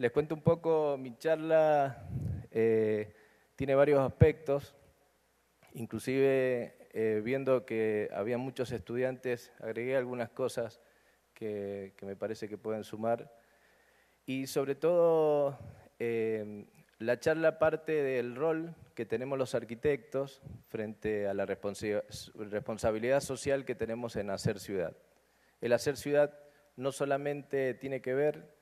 Les cuento un poco, mi charla tiene varios aspectos, inclusive viendo que había muchos estudiantes, agregué algunas cosas que me parece que pueden sumar. Y sobre todo, la charla parte del rol que tenemos los arquitectos frente a la responsabilidad social que tenemos en hacer ciudad. El hacer ciudad no solamente tiene que ver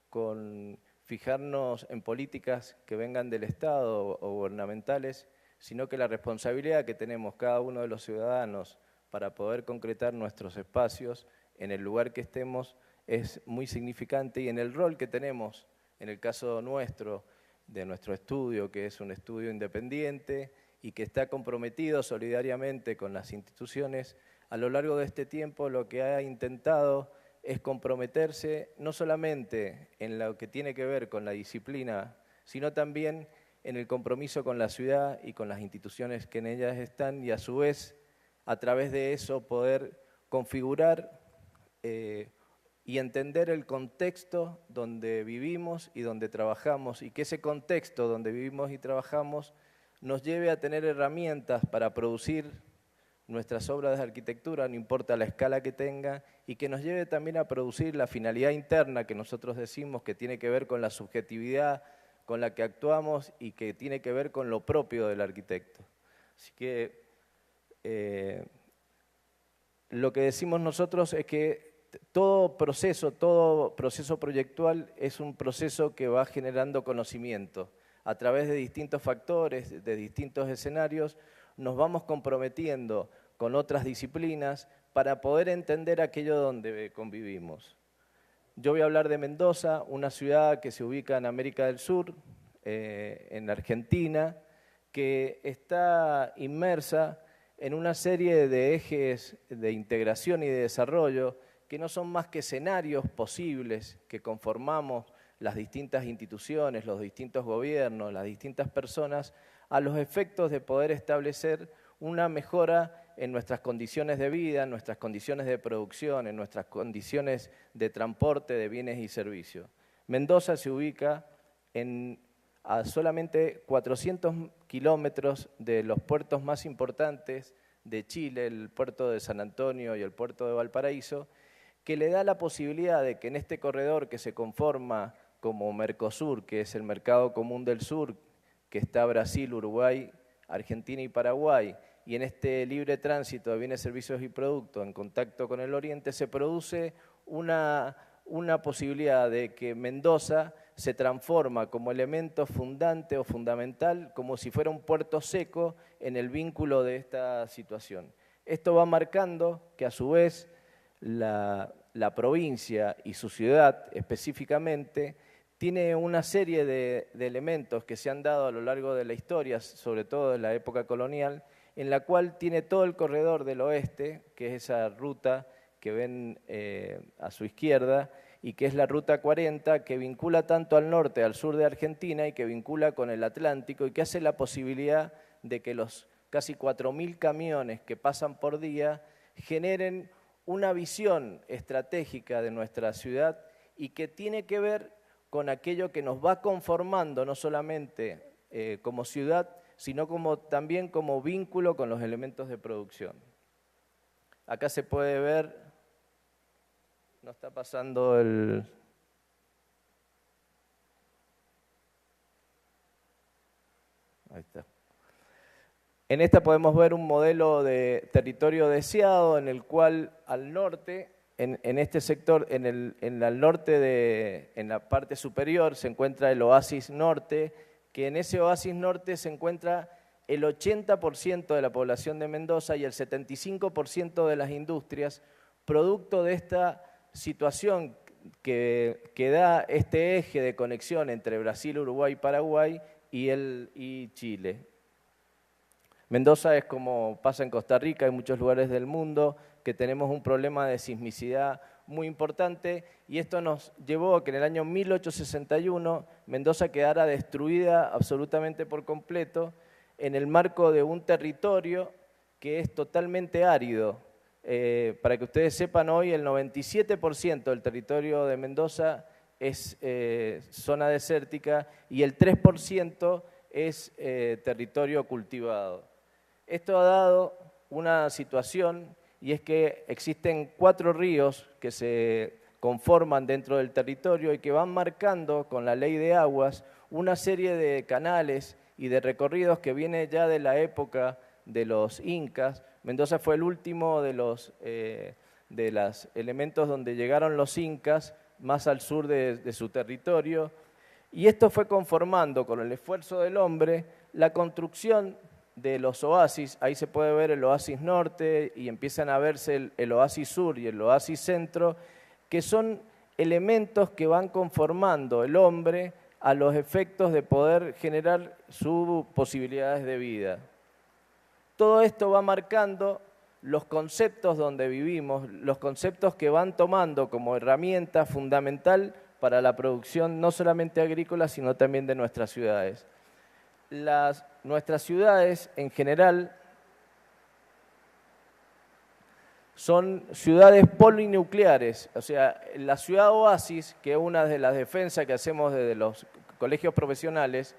con fijarnos en políticas que vengan del Estado o gubernamentales, sino que la responsabilidad que tenemos cada uno de los ciudadanos para poder concretar nuestros espacios en el lugar que estemos es muy significante, y en el rol que tenemos, en el caso nuestro, de nuestro estudio, que es un estudio independiente y que está comprometido solidariamente con las instituciones, a lo largo de este tiempo lo que ha intentado es comprometerse no solamente en lo que tiene que ver con la disciplina, sino también en el compromiso con la ciudad y con las instituciones que en ellas están, y a su vez, a través de eso, poder configurar y entender el contexto donde vivimos y donde trabajamos, y que ese contexto donde vivimos y trabajamos nos lleve a tener herramientas para producir nuestras obras de arquitectura, no importa la escala que tenga, y que nos lleve también a producir la finalidad interna que nosotros decimos, que tiene que ver con la subjetividad con la que actuamos y que tiene que ver con lo propio del arquitecto. Así que lo que decimos nosotros es que todo proceso proyectual es un proceso que va generando conocimiento. A través de distintos factores, de distintos escenarios, nos vamos comprometiendo con otras disciplinas para poder entender aquello donde convivimos. Yo voy a hablar de Mendoza, una ciudad que se ubica en América del Sur, en Argentina, que está inmersa en una serie de ejes de integración y de desarrollo que no son más que escenarios posibles que conformamos las distintas instituciones, los distintos gobiernos, las distintas personas, a los efectos de poder establecer una mejora en nuestras condiciones de vida, en nuestras condiciones de producción, en nuestras condiciones de transporte de bienes y servicios. Mendoza se ubica a solamente 400 kilómetros de los puertos más importantes de Chile, el puerto de San Antonio y el puerto de Valparaíso, que le da la posibilidad de que en este corredor que se conforma como Mercosur, que es el mercado común del sur, que está Brasil, Uruguay, Argentina y Paraguay, y en este libre tránsito de bienes, servicios y productos en contacto con el Oriente, se produce una posibilidad de que Mendoza se transforma como elemento fundante o fundamental, como si fuera un puerto seco en el vínculo de esta situación. Esto va marcando que a su vez la provincia y su ciudad específicamente tiene una serie de elementos que se han dado a lo largo de la historia, sobre todo en la época colonial, en la cual tiene todo el corredor del oeste, que es esa ruta que ven a su izquierda, y que es la Ruta 40, que vincula tanto al norte, al sur de Argentina, y que vincula con el Atlántico, y que hace la posibilidad de que los casi 4.000 camiones que pasan por día generen una visión estratégica de nuestra ciudad, y que tiene que ver con aquello que nos va conformando, no solamente como ciudad, sino también como vínculo con los elementos de producción. Acá se puede ver, no está pasando el... Ahí está. En esta podemos ver un modelo de territorio deseado en el cual al norte, en este sector, en la parte superior se encuentra el oasis norte, que en ese oasis norte se encuentra el 80% de la población de Mendoza y el 75% de las industrias, producto de esta situación que da este eje de conexión entre Brasil, Uruguay, Paraguay y Chile. Mendoza es como pasa en Costa Rica, en muchos lugares del mundo, que tenemos un problema de sismicidad muy importante, y esto nos llevó a que en el año 1861 Mendoza quedara destruida absolutamente por completo en el marco de un territorio que es totalmente árido. Para que ustedes sepan, hoy el 97% del territorio de Mendoza es zona desértica y el 3% es territorio cultivado. Esto ha dado una situación, y es que existen 4 ríos que se conforman dentro del territorio y que van marcando con la ley de aguas una serie de canales y de recorridos que viene ya de la época de los incas. Mendoza fue el último de los elementos donde llegaron los incas, más al sur de su territorio, y esto fue conformando con el esfuerzo del hombre la construcción de los oasis. Ahí se puede ver el oasis norte y empiezan a verse el oasis sur y el oasis centro, que son elementos que van conformando el hombre a los efectos de poder generar sus posibilidades de vida. Todo esto va marcando los conceptos donde vivimos, los conceptos que van tomando como herramienta fundamental para la producción no solamente agrícola, sino también de nuestras ciudades. Nuestras ciudades en general son ciudades polinucleares, o sea, la ciudad oasis, que es una de las defensas que hacemos desde los colegios profesionales,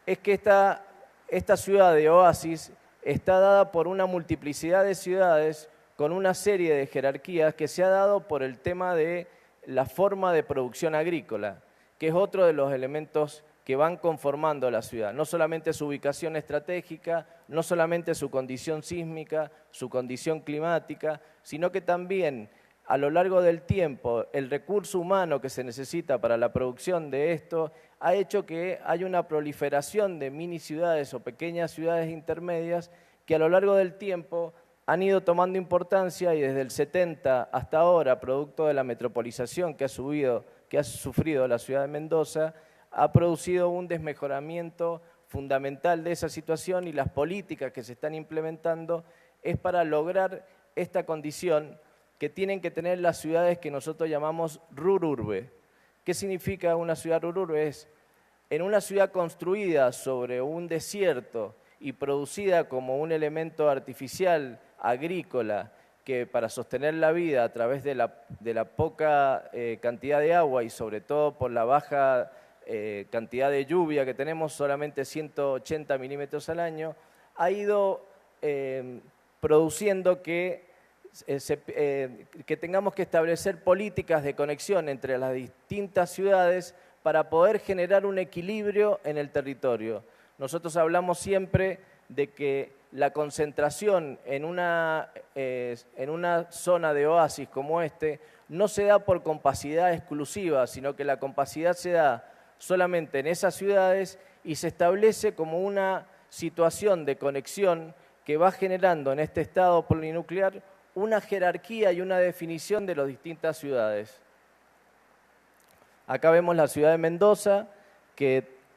es que esta ciudad de oasis está dada por una multiplicidad de ciudades con una serie de jerarquías que se ha dado por el tema de la forma de producción agrícola, que es otro de los elementos que van conformando la ciudad. No solamente su ubicación estratégica, no solamente su condición sísmica, su condición climática, sino que también a lo largo del tiempo el recurso humano que se necesita para la producción de esto ha hecho que haya una proliferación de mini ciudades o pequeñas ciudades intermedias que a lo largo del tiempo han ido tomando importancia y desde el 70 hasta ahora, producto de la metropolización que ha sufrido la ciudad de Mendoza, ha producido un desmejoramiento fundamental de esa situación, y las políticas que se están implementando es para lograr esta condición que tienen que tener las ciudades que nosotros llamamos rururbe. ¿Qué significa una ciudad rururbe? Es en una ciudad construida sobre un desierto y producida como un elemento artificial agrícola que para sostener la vida a través de la poca cantidad de agua y sobre todo por la baja cantidad de lluvia que tenemos, solamente 180 milímetros al año, ha ido produciendo que tengamos que establecer políticas de conexión entre las distintas ciudades para poder generar un equilibrio en el territorio. Nosotros hablamos siempre de que la concentración en una zona de oasis como este no se da por compacidad exclusiva, sino que la compacidad se da solamente en esas ciudades y se establece como una situación de conexión que va generando en este estado polinuclear una jerarquía y una definición de las distintas ciudades. Acá vemos la ciudad de Mendoza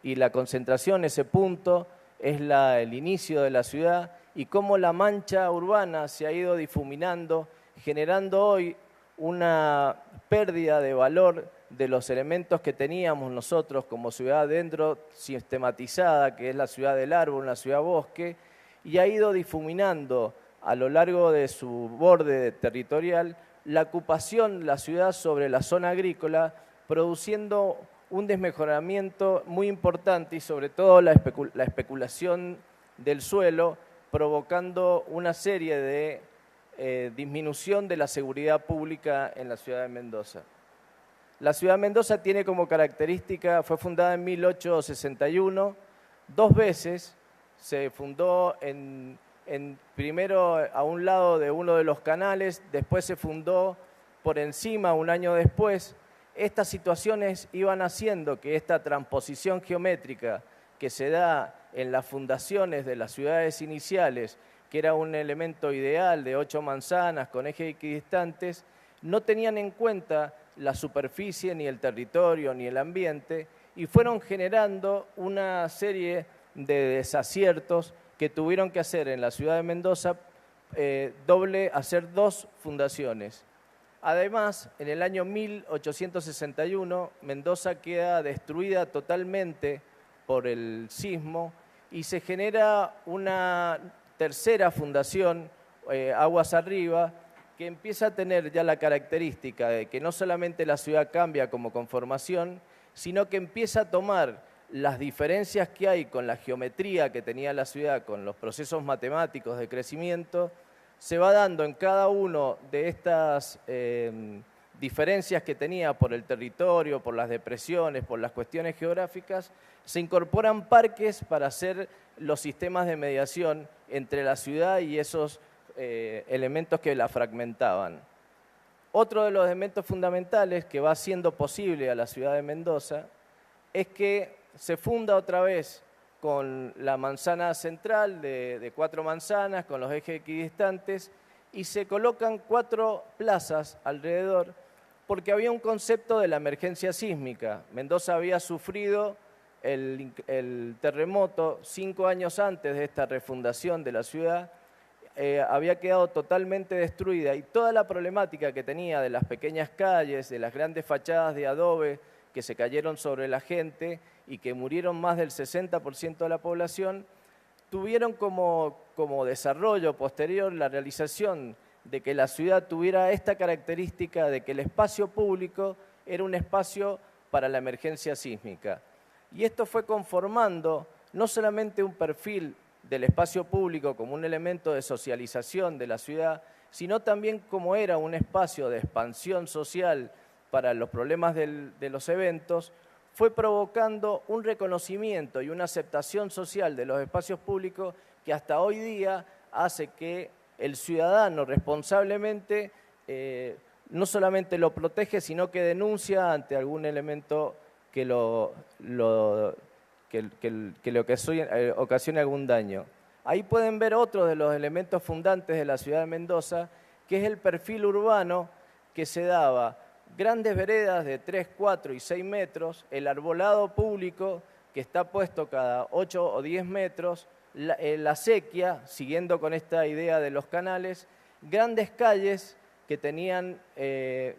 y la concentración, ese punto, es el inicio de la ciudad, y cómo la mancha urbana se ha ido difuminando, generando hoy una pérdida de valor de los elementos que teníamos nosotros como ciudad dentro sistematizada, que es la ciudad del árbol, una ciudad bosque, y ha ido difuminando a lo largo de su borde territorial la ocupación de la ciudad sobre la zona agrícola, produciendo un desmejoramiento muy importante y sobre todo la especulación del suelo, provocando una serie de disminución de la seguridad pública en la ciudad de Mendoza. La ciudad de Mendoza tiene como característica, fue fundada en 1861, 2 veces, se fundó primero a un lado de uno de los canales, después se fundó por encima un año después. Estas situaciones iban haciendo que esta transposición geométrica que se da en las fundaciones de las ciudades iniciales, que era un elemento ideal de 8 manzanas con ejes equidistantes, no tenían en cuenta la superficie, ni el territorio, ni el ambiente, y fueron generando una serie de desaciertos que tuvieron que hacer en la ciudad de Mendoza, hacer 2 fundaciones. Además, en el año 1861, Mendoza queda destruida totalmente por el sismo y se genera una tercera fundación, aguas arriba, que empieza a tener ya la característica de que no solamente la ciudad cambia como conformación, sino que empieza a tomar las diferencias que hay con la geometría que tenía la ciudad, con los procesos matemáticos de crecimiento, se va dando en cada uno de estas diferencias que tenía por el territorio, por las depresiones, por las cuestiones geográficas, se incorporan parques para hacer los sistemas de mediación entre la ciudad y esos elementos que la fragmentaban. Otro de los elementos fundamentales que va haciendo posible a la ciudad de Mendoza es que se funda otra vez con la manzana central de 4 manzanas, con los ejes equidistantes, y se colocan 4 plazas alrededor, porque había un concepto de la emergencia sísmica. Mendoza había sufrido el terremoto 5 años antes de esta refundación de la ciudad, había quedado totalmente destruida y toda la problemática que tenía de las pequeñas calles, de las grandes fachadas de adobe que se cayeron sobre la gente y que murieron más del 60% de la población, tuvieron como desarrollo posterior la realización de que la ciudad tuviera esta característica de que el espacio público era un espacio para la emergencia sísmica. Y esto fue conformando no solamente un perfil del espacio público como un elemento de socialización de la ciudad, sino también como era un espacio de expansión social para los problemas de los eventos, fue provocando un reconocimiento y una aceptación social de los espacios públicos que hasta hoy día hace que el ciudadano responsablemente no solamente lo protege, sino que denuncia ante algún elemento que le ocasione algún daño. Ahí pueden ver otro de los elementos fundantes de la ciudad de Mendoza, que es el perfil urbano que se daba. Grandes veredas de 3, 4 y 6 metros, el arbolado público que está puesto cada 8 o 10 metros, la acequia, siguiendo con esta idea de los canales, grandes calles que tenían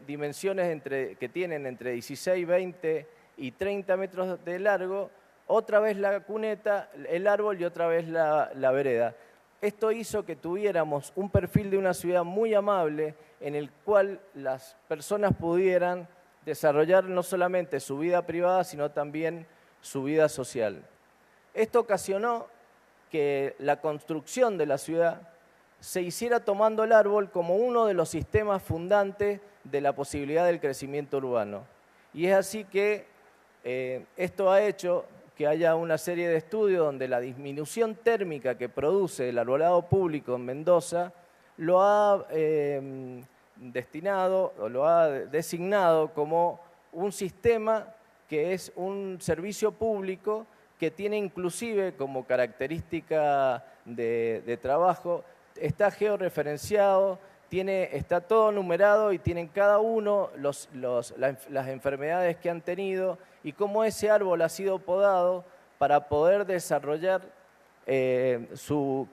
dimensiones que tienen entre 16, 20 y 30 metros de largo, otra vez la cuneta, el árbol y otra vez la vereda. Esto hizo que tuviéramos un perfil de una ciudad muy amable en el cual las personas pudieran desarrollar no solamente su vida privada, sino también su vida social. Esto ocasionó que la construcción de la ciudad se hiciera tomando el árbol como uno de los sistemas fundantes de la posibilidad del crecimiento urbano. Y es así que esto ha hecho que haya una serie de estudios donde la disminución térmica que produce el arbolado público en Mendoza lo ha destinado o lo ha designado como un sistema que es un servicio público que tiene inclusive como característica de trabajo, está georreferenciado, está todo numerado y tienen cada uno las enfermedades que han tenido y cómo ese árbol ha sido podado para poder desarrollar que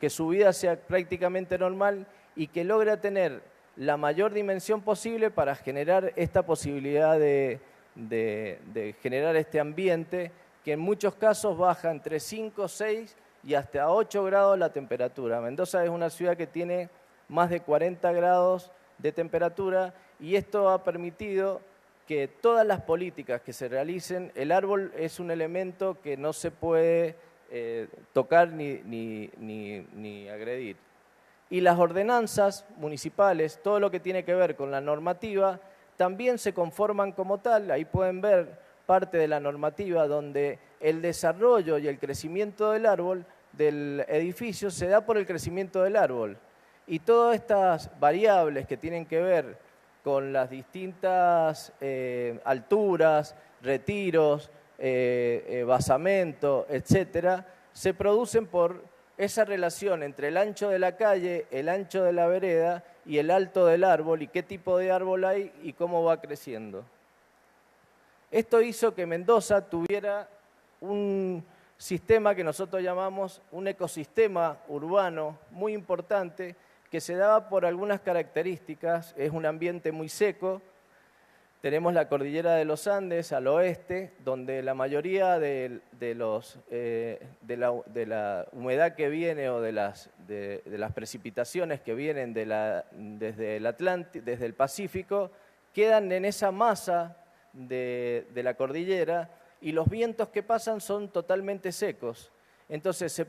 su vida sea prácticamente normal y que logre tener la mayor dimensión posible para generar esta posibilidad de generar este ambiente que en muchos casos baja entre 5, 6 y hasta 8 grados la temperatura. Mendoza es una ciudad que tiene más de 40 grados de temperatura y esto ha permitido que todas las políticas que se realicen, el árbol es un elemento que no se puede tocar ni agredir. Y las ordenanzas municipales, todo lo que tiene que ver con la normativa, también se conforman como tal. Ahí pueden ver parte de la normativa donde el desarrollo y el crecimiento del árbol, del edificio, se da por el crecimiento del árbol. Y todas estas variables que tienen que ver con las distintas alturas, retiros, basamento, etcétera, se producen por esa relación entre el ancho de la calle, el ancho de la vereda y el alto del árbol y qué tipo de árbol hay y cómo va creciendo. Esto hizo que Mendoza tuviera un sistema que nosotros llamamos un ecosistema urbano muy importante que se daba por algunas características. Es un ambiente muy seco, Tenemos la cordillera de los Andes al oeste, donde la mayoría de la humedad que viene o de las precipitaciones que vienen desde el Pacífico quedan en esa masa de la cordillera y los vientos que pasan son totalmente secos. Entonces se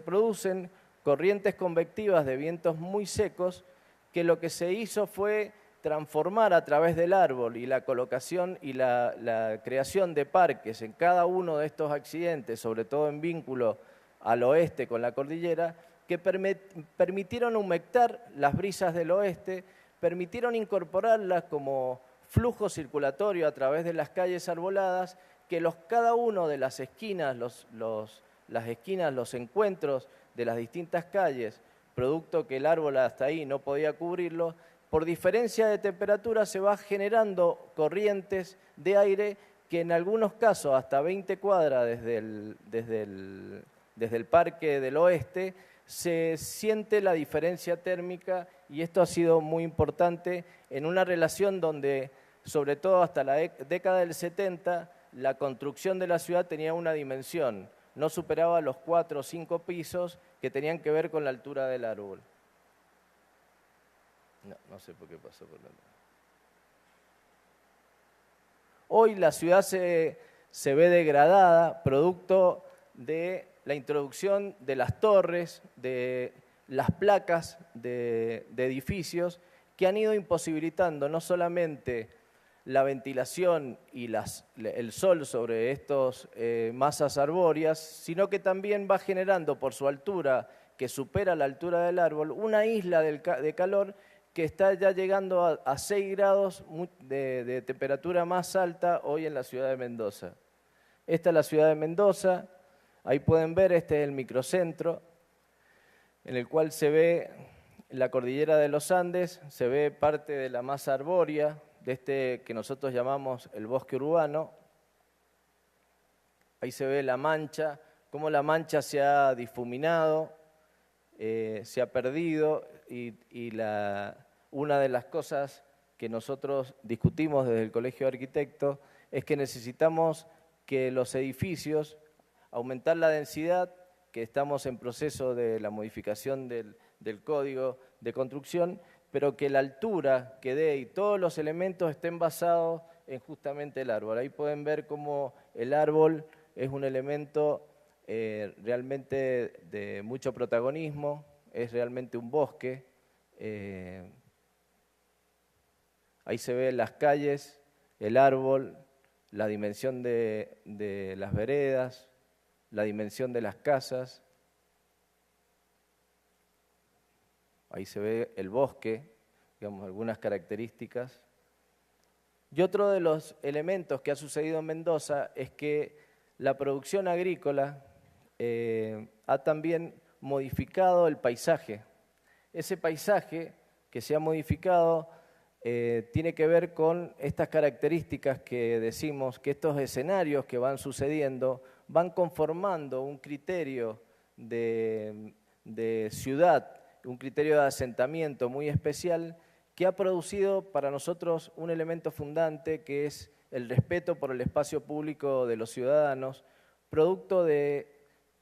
producen corrientes convectivas de vientos muy secos que lo que se hizo fue transformar a través del árbol y la colocación y la creación de parques en cada uno de estos accidentes, sobre todo en vínculo al oeste con la cordillera, que permitieron humectar las brisas del oeste, permitieron incorporarlas como flujo circulatorio a través de las calles arboladas, que cada uno de las esquinas, los encuentros de las distintas calles, producto que el árbol hasta ahí no podía cubrirlo, por diferencia de temperatura se va generando corrientes de aire que en algunos casos hasta 20 cuadras desde el Parque del Oeste se siente la diferencia térmica y esto ha sido muy importante en una relación donde, sobre todo hasta la década del 70, la construcción de la ciudad tenía una dimensión, no superaba los 4 o 5 pisos que tenían que ver con la altura del árbol. No sé por qué pasó por la... Hoy la ciudad se ve degradada, producto de la introducción de las torres, de las placas de edificios que han ido imposibilitando no solamente la ventilación y el sol sobre estas masas arbóreas, sino que también va generando por su altura, que supera la altura del árbol, una isla de calor que está ya llegando a 6 grados de temperatura más alta hoy en la ciudad de Mendoza. Esta es la ciudad de Mendoza, ahí pueden ver, este es el microcentro, en el cual se ve la cordillera de los Andes, se ve parte de la masa arbórea, de este que nosotros llamamos el bosque urbano. Ahí se ve la mancha, cómo la mancha se ha difuminado, se ha perdido y una de las cosas que nosotros discutimos desde el Colegio de Arquitectos es que necesitamos que los edificios, aumentar la densidad, que estamos en proceso de la modificación del código de construcción, pero que la altura que dé y todos los elementos estén basados en justamente el árbol. Ahí pueden ver cómo el árbol es un elemento realmente de mucho protagonismo, es realmente un bosque. Ahí se ven las calles, el árbol, la dimensión de las veredas, la dimensión de las casas. Ahí se ve el bosque, digamos, algunas características. Y otro de los elementos que ha sucedido en Mendoza es que la producción agrícola ha también modificado el paisaje. Ese paisaje que se ha modificado tiene que ver con estas características que decimos, que estos escenarios que van sucediendo van conformando un criterio de ciudad, un criterio de asentamiento muy especial que ha producido para nosotros un elemento fundante que es el respeto por el espacio público de los ciudadanos, producto de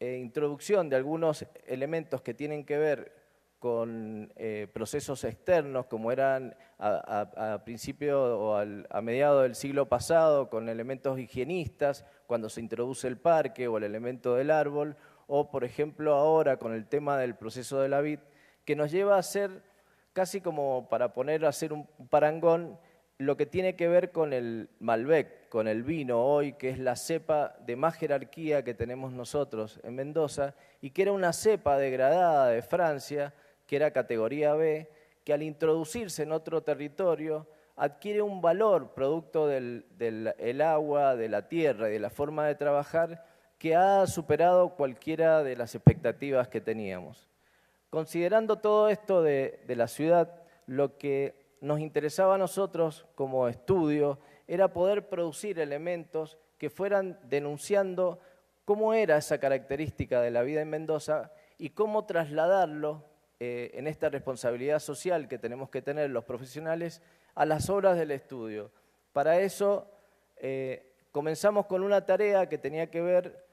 introducción de algunos elementos que tienen que ver con procesos externos, como eran a principio o a mediados del siglo pasado, con elementos higienistas, cuando se introduce el parque o el elemento del árbol, o por ejemplo ahora con el tema del proceso de la vid, que nos lleva a hacer, casi como para hacer un parangón, lo que tiene que ver con el Malbec, con el vino hoy, que es la cepa de más jerarquía que tenemos nosotros en Mendoza, y que era una cepa degradada de Francia, que era categoría B, que al introducirse en otro territorio adquiere un valor producto del agua, de la tierra y de la forma de trabajar que ha superado cualquiera de las expectativas que teníamos. Considerando todo esto de la ciudad, lo que nos interesaba a nosotros como estudio era poder producir elementos que fueran denunciando cómo era esa característica de la vida en Mendoza y cómo trasladarlo en esta responsabilidad social que tenemos que tener los profesionales a las obras del estudio. Para eso comenzamos con una tarea que tenía que ver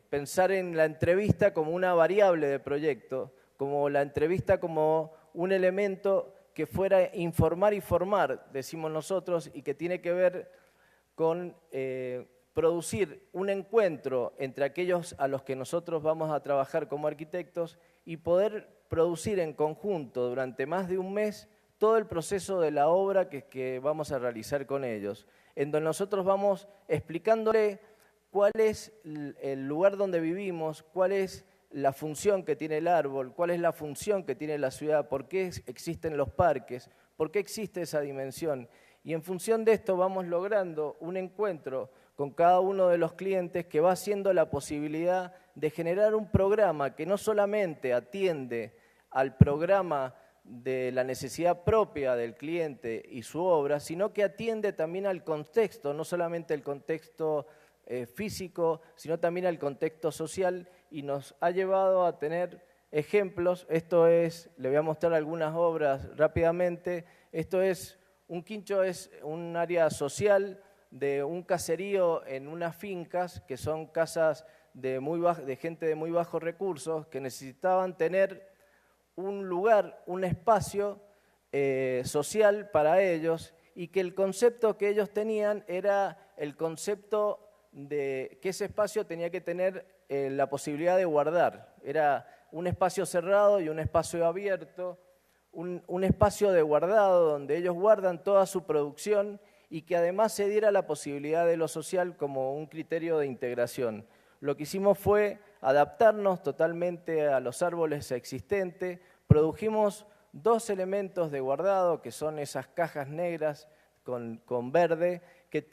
pensar en la entrevista como una variable de proyecto, como la entrevista como un elemento que fuera informar y formar, decimos nosotros, y que tiene que ver con producir un encuentro entre aquellos a los que nosotros vamos a trabajar como arquitectos y poder producir en conjunto durante más de un mes todo el proceso de la obra que vamos a realizar con ellos, en donde nosotros vamos explicándole cuál es el lugar donde vivimos, cuál es la función que tiene el árbol, cuál es la función que tiene la ciudad, por qué existen los parques, por qué existe esa dimensión. Y en función de esto vamos logrando un encuentro con cada uno de los clientes que va haciendo la posibilidad de generar un programa que no solamente atiende al programa de la necesidad propia del cliente y su obra, sino que atiende también al contexto, no solamente el contexto físico, sino también al contexto social, y nos ha llevado a tener ejemplos. Esto es, le voy a mostrar algunas obras rápidamente. Esto es, un quincho es un área social de un caserío en unas fincas, que son casas de gente de muy bajos recursos, que necesitaban tener un lugar, un espacio social para ellos, y que el concepto que ellos tenían era el concepto de que ese espacio tenía que tener la posibilidad de guardar. Era un espacio cerrado y un espacio abierto, un espacio de guardado donde ellos guardan toda su producción y que además se diera la posibilidad de lo social como un criterio de integración. Lo que hicimos fue adaptarnos totalmente a los árboles existentes, produjimos 2 elementos de guardado, que son esas cajas negras con verde, que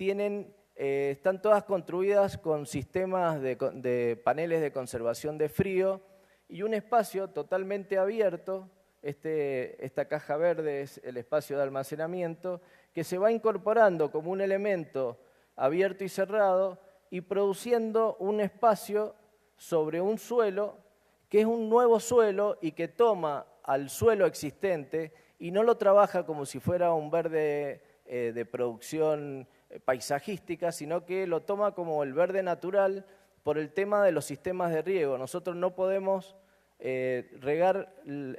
están todas construidas con sistemas de paneles de conservación de frío y un espacio totalmente abierto. Esta caja verde es el espacio de almacenamiento, que se va incorporando como un elemento abierto y cerrado y produciendo un espacio sobre un suelo que es un nuevo suelo y que toma al suelo existente y no lo trabaja como si fuera un verde de producción paisajística, sino que lo toma como el verde natural por el tema de los sistemas de riego. Nosotros no podemos regar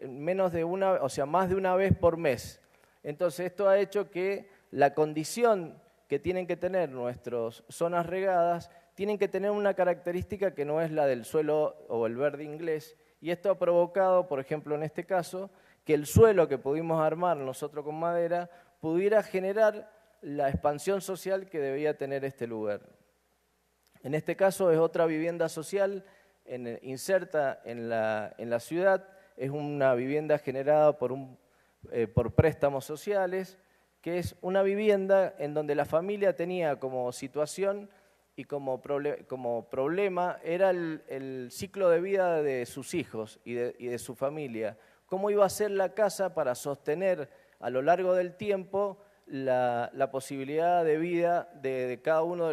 más de una vez por mes. Entonces esto ha hecho que la condición que tienen que tener nuestras zonas regadas tienen que tener una característica que no es la del suelo o el verde inglés, y esto ha provocado, por ejemplo en este caso, que el suelo que pudimos armar nosotros con madera pudiera generar la expansión social que debía tener este lugar. En este caso es otra vivienda social inserta en la ciudad, es una vivienda generada por préstamos sociales, que es una vivienda en donde la familia tenía como situación y como problema era el ciclo de vida de sus hijos y de su familia. ¿Cómo iba a ser la casa para sostener a lo largo del tiempo la posibilidad de vida de cada uno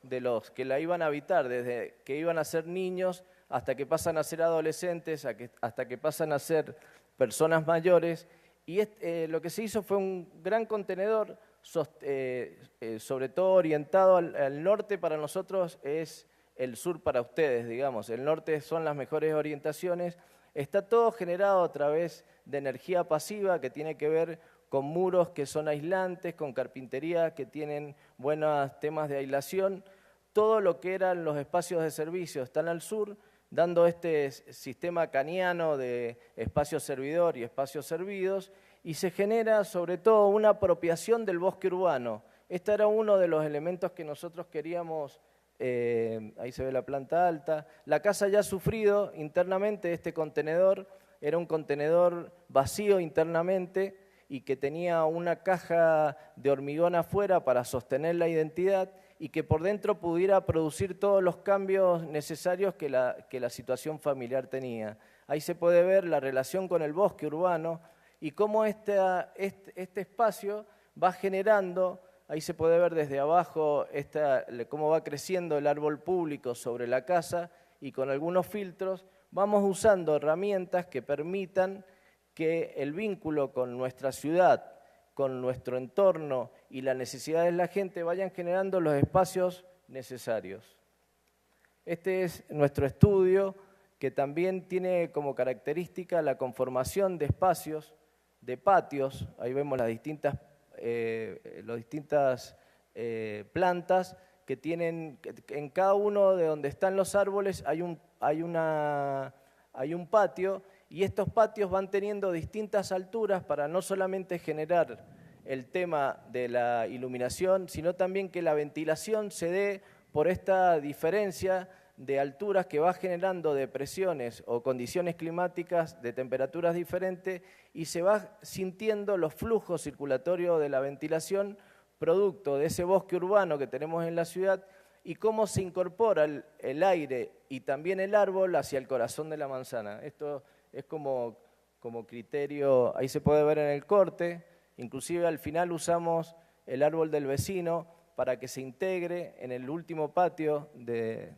de los que la iban a habitar, desde que iban a ser niños hasta que pasan a ser adolescentes, hasta que pasan a ser personas mayores? Y lo que se hizo fue un gran contenedor, sobre todo orientado al norte. Para nosotros es el sur para ustedes, digamos. El norte son las mejores orientaciones. Está todo generado a través de energía pasiva que tiene que ver con muros que son aislantes, con carpintería que tienen buenos temas de aislación. Todo lo que eran los espacios de servicio están al sur, dando este sistema caniano de espacio servidor y espacios servidos, y se genera sobre todo una apropiación del bosque urbano. Este era uno de los elementos que nosotros queríamos, ahí se ve la planta alta. La casa ya ha sufrido internamente este contenedor, era un contenedor vacío internamente y que tenía una caja de hormigón afuera para sostener la identidad y que por dentro pudiera producir todos los cambios necesarios que la situación familiar tenía. Ahí se puede ver la relación con el bosque urbano y cómo este espacio va generando, ahí se puede ver desde abajo cómo va creciendo el árbol público sobre la casa, y con algunos filtros vamos usando herramientas que permitan que el vínculo con nuestra ciudad con nuestro entorno y las necesidades de la gente vayan generando los espacios necesarios. Este es nuestro estudio, que también tiene como característica la conformación de espacios, de patios. Ahí vemos las distintas plantas que tienen, en cada uno de donde están los árboles hay un patio, y estos patios van teniendo distintas alturas para no solamente generar el tema de la iluminación, sino también que la ventilación se dé por esta diferencia de alturas que va generando depresiones o condiciones climáticas de temperaturas diferentes, y se va sintiendo los flujos circulatorios de la ventilación producto de ese bosque urbano que tenemos en la ciudad, y cómo se incorpora el aire y también el árbol hacia el corazón de la manzana. Esto es como criterio, ahí se puede ver en el corte, inclusive al final usamos el árbol del vecino para que se integre en el último patio del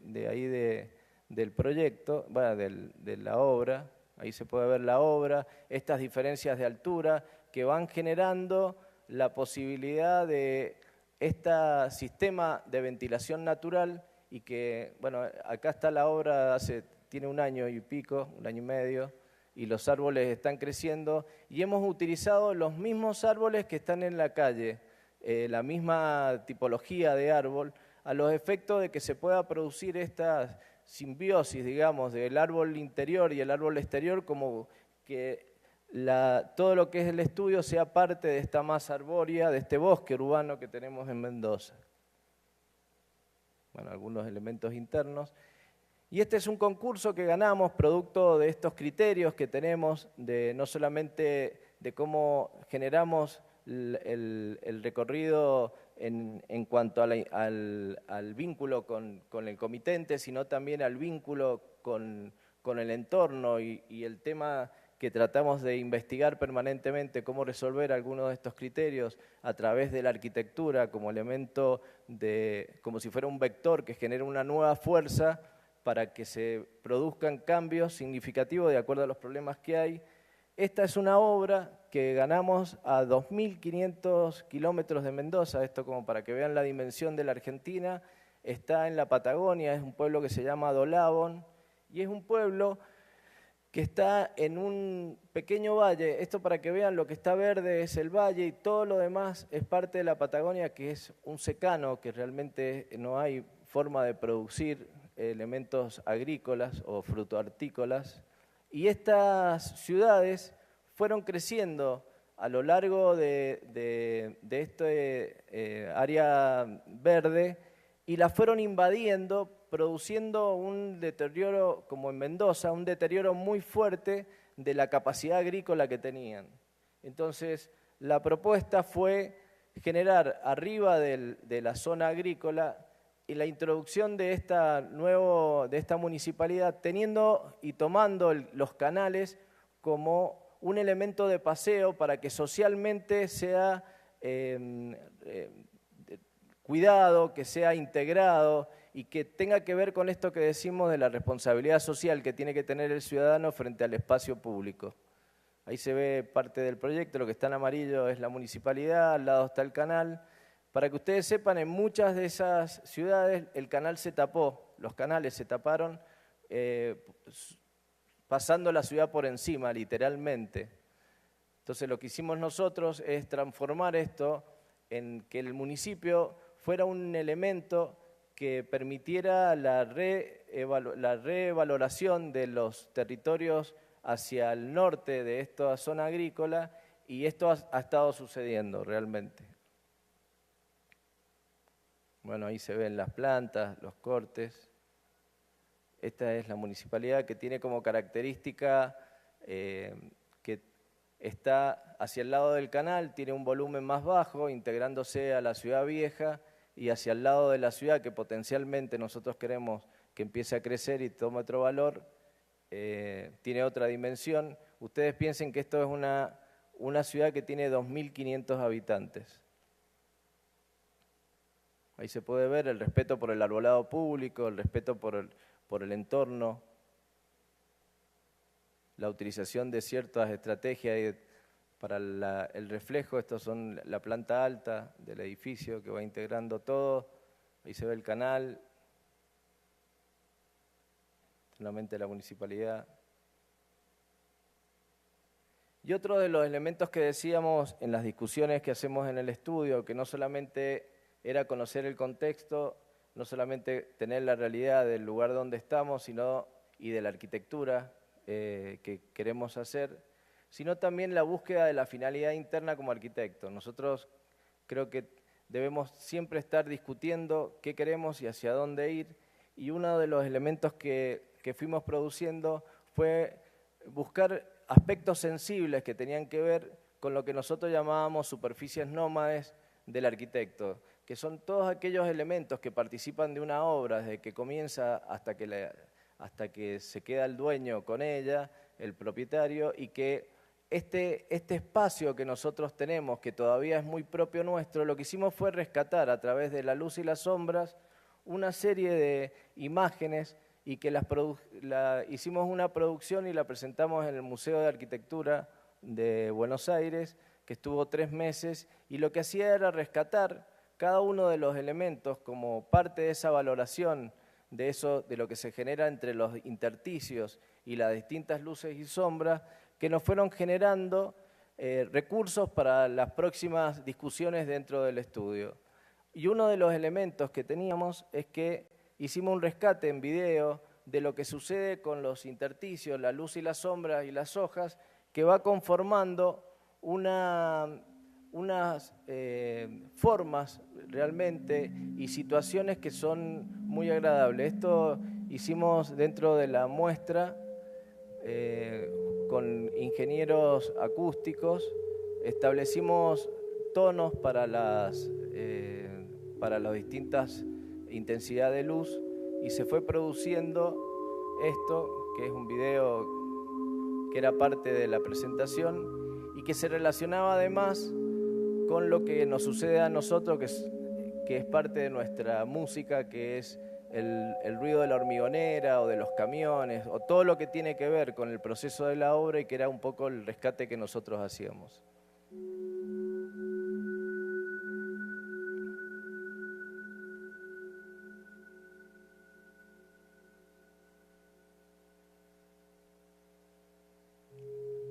proyecto, bueno, de la obra. Ahí se puede ver la obra, estas diferencias de altura que van generando la posibilidad de este sistema de ventilación natural, y que, bueno, acá está la obra, tiene 1 año y pico, 1 año y medio, y los árboles están creciendo, y hemos utilizado los mismos árboles que están en la calle, la misma tipología de árbol, a los efectos de que se pueda producir esta simbiosis, digamos, del árbol interior y el árbol exterior, como que todo lo que es el estudio sea parte de esta masa arbórea, de este bosque urbano que tenemos en Mendoza. Bueno, algunos elementos internos. Y este es un concurso que ganamos producto de estos criterios que tenemos, de no solamente de cómo generamos el recorrido en cuanto al vínculo con el comitente, sino también al vínculo con el entorno y el tema que tratamos de investigar permanentemente, cómo resolver algunos de estos criterios a través de la arquitectura como elemento como si fuera un vector que genera una nueva fuerza para que se produzcan cambios significativos de acuerdo a los problemas que hay. Esta es una obra que ganamos a 2.500 kilómetros de Mendoza, esto como para que vean la dimensión de la Argentina. Está en la Patagonia, es un pueblo que se llama Dolabón, y es un pueblo que está en un pequeño valle. Esto para que vean, lo que está verde es el valle y todo lo demás es parte de la Patagonia, que es un secano, que realmente no hay forma de producir elementos agrícolas o frutohortícolas. Y estas ciudades fueron creciendo a lo largo de este área verde, y las fueron invadiendo, produciendo un deterioro, como en Mendoza, un deterioro muy fuerte de la capacidad agrícola que tenían. Entonces, la propuesta fue generar arriba de la zona agrícola y la introducción de esta municipalidad, teniendo y tomando los canales como un elemento de paseo para que socialmente sea cuidado, que sea integrado y que tenga que ver con esto que decimos de la responsabilidad social que tiene que tener el ciudadano frente al espacio público. Ahí se ve parte del proyecto, lo que está en amarillo es la municipalidad, al lado está el canal. Para que ustedes sepan, en muchas de esas ciudades el canal se tapó, los canales se taparon, pasando la ciudad por encima, literalmente. Entonces lo que hicimos nosotros es transformar esto en que el municipio fuera un elemento que permitiera la revaloración de los territorios hacia el norte de esta zona agrícola, y esto ha estado sucediendo realmente. Bueno, ahí se ven las plantas, los cortes. Esta es la municipalidad, que tiene como característica que está hacia el lado del canal, tiene un volumen más bajo, integrándose a la ciudad vieja, y hacia el lado de la ciudad, que potencialmente nosotros queremos que empiece a crecer y tome otro valor, tiene otra dimensión. Ustedes piensen que esto es una ciudad que tiene 2.500 habitantes. Ahí se puede ver el respeto por el arbolado público, el respeto por el entorno, la utilización de ciertas estrategias para el reflejo. Estos son la planta alta del edificio que va integrando todo. Ahí se ve el canal, solamente la municipalidad. Y otro de los elementos que decíamos en las discusiones que hacemos en el estudio, que no solamente era conocer el contexto, no solamente tener la realidad del lugar donde estamos, y de la arquitectura que queremos hacer, sino también la búsqueda de la finalidad interna como arquitecto. Nosotros creo que debemos siempre estar discutiendo qué queremos y hacia dónde ir, y uno de los elementos que fuimos produciendo fue buscar aspectos sensibles que tenían que ver con lo que nosotros llamábamos superficies nómades del arquitecto, que son todos aquellos elementos que participan de una obra desde que comienza hasta que se queda el dueño con ella, el propietario, y que este espacio que nosotros tenemos, que todavía es muy propio nuestro, lo que hicimos fue rescatar a través de la luz y las sombras una serie de imágenes y que hicimos una producción y la presentamos en el Museo de Arquitectura de Buenos Aires, que estuvo 3 meses, y lo que hacía era rescatar cada uno de los elementos como parte de esa valoración de lo que se genera entre los intersticios y las distintas luces y sombras, que nos fueron generando recursos para las próximas discusiones dentro del estudio. Y uno de los elementos que teníamos es que hicimos un rescate en video de lo que sucede con los intersticios, la luz y la sombra y las hojas, que va conformando unas formas realmente y situaciones que son muy agradables. Esto hicimos dentro de la muestra con ingenieros acústicos, establecimos tonos para las distintas intensidades de luz y se fue produciendo esto, que es un video que era parte de la presentación y que se relacionaba además con lo que nos sucede a nosotros, que es parte de nuestra música, que es el ruido de la hormigonera o de los camiones, o todo lo que tiene que ver con el proceso de la obra, y que era un poco el rescate que nosotros hacíamos.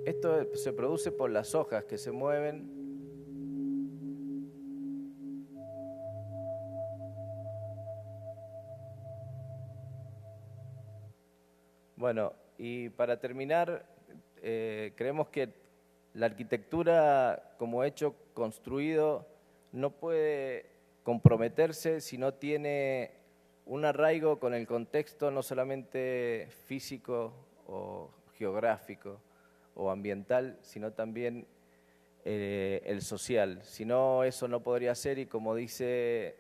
Esto se produce por las hojas que se mueven. Bueno, y para terminar, creemos que la arquitectura como hecho construido no puede comprometerse si no tiene un arraigo con el contexto no solamente físico o geográfico o ambiental, sino también el social. Si no, eso no podría ser, y como dice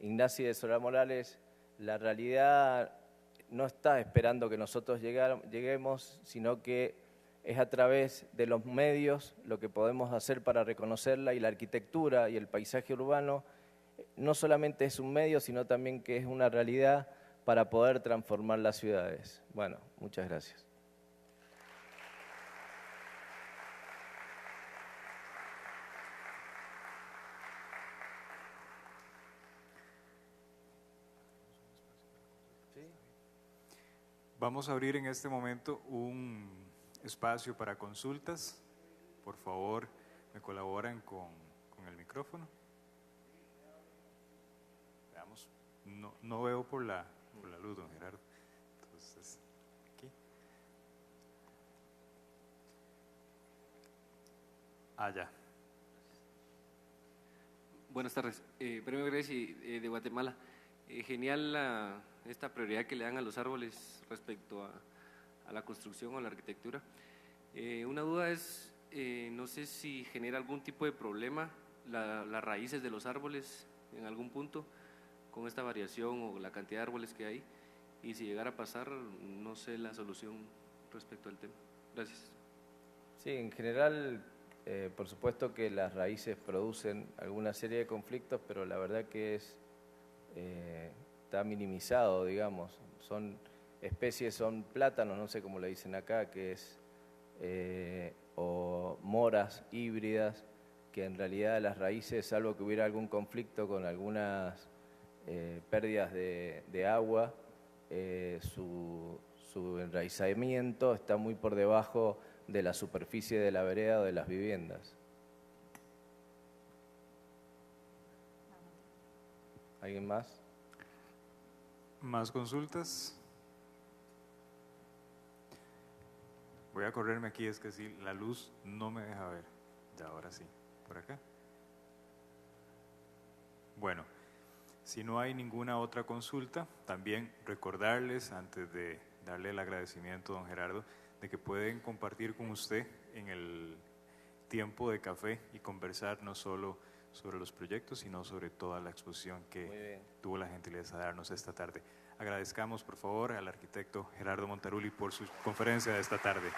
Ignacio de Solá Morales, la realidad no está esperando que nosotros lleguemos, sino que es a través de los medios lo que podemos hacer para reconocerla, y la arquitectura y el paisaje urbano no solamente es un medio, sino también que es una realidad para poder transformar las ciudades. Bueno, muchas gracias. Vamos a abrir en este momento un espacio para consultas. Por favor, me colaboran con el micrófono. Veamos, no veo por la luz, don Gerardo. Entonces, aquí. Allá. Buenas tardes. Premio Greci de Guatemala. Genial esta prioridad que le dan a los árboles respecto a la construcción o la arquitectura. Una duda es, no sé si genera algún tipo de problema las raíces de los árboles en algún punto con esta variación o la cantidad de árboles que hay, y si llegara a pasar, no sé la solución respecto al tema. Gracias. Sí, en general, por supuesto que las raíces producen alguna serie de conflictos, pero la verdad que está minimizado, digamos. Son plátanos, no sé cómo le dicen acá, que es o moras híbridas, que en realidad las raíces, salvo que hubiera algún conflicto con algunas pérdidas de agua, su enraizamiento está muy por debajo de la superficie de la vereda o de las viviendas. ¿Alguien más? ¿Más consultas? Voy a correrme aquí, es que sí, la luz no me deja ver. Ya, ahora sí. ¿Por acá? Bueno, si no hay ninguna otra consulta, también recordarles, antes de darle el agradecimiento a don Gerardo, de que pueden compartir con usted en el tiempo de café y conversar no solo sobre los proyectos, sino sobre toda la exposición que tuvo la gentileza de darnos esta tarde. Agradezcamos, por favor, al arquitecto Gerardo Montarulli por su conferencia de esta tarde.